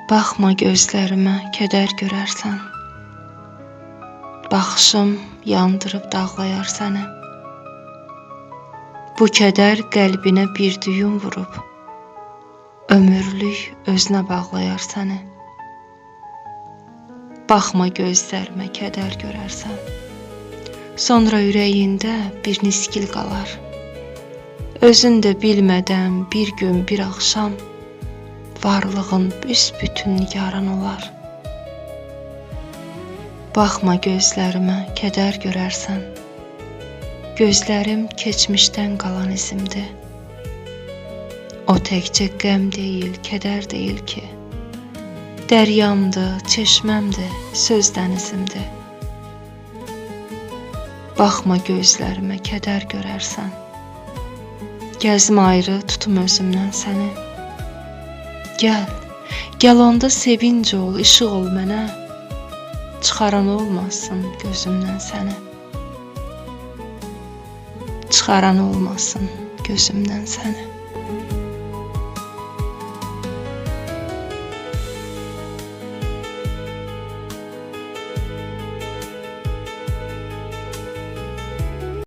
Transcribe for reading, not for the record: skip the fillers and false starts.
Baxma gözlərimə, kədər görərsən. Baxışım yandırıb dağlayar səni. Bu kədər qəlbinə bir düyün vurub, ömürlük özünə bağlayar səni. Baxma gözlərimə, kədər görərsən. Sonra ürəyində bir niskil qalar. Özün də bilmədən bir gün, bir axşam varlığın büsbütün nigaran olar. Baxma gözlərimə, kədər görərsən. Gözlərim keçmişdən qalan izimdir. O təkcə qəm deyil, kədər deyil ki. Dəryamdır, çeşməmdir, söz dənizimdir. Baxma gözlərimə, kədər görərsən. Gəzmə ayrı, tutum özümdən səni. Gəl onda sevinc ol, işıq ol mənə. Çıxaran olmasın gözümdən səni. Çıxaran olmasın gözümdən səni.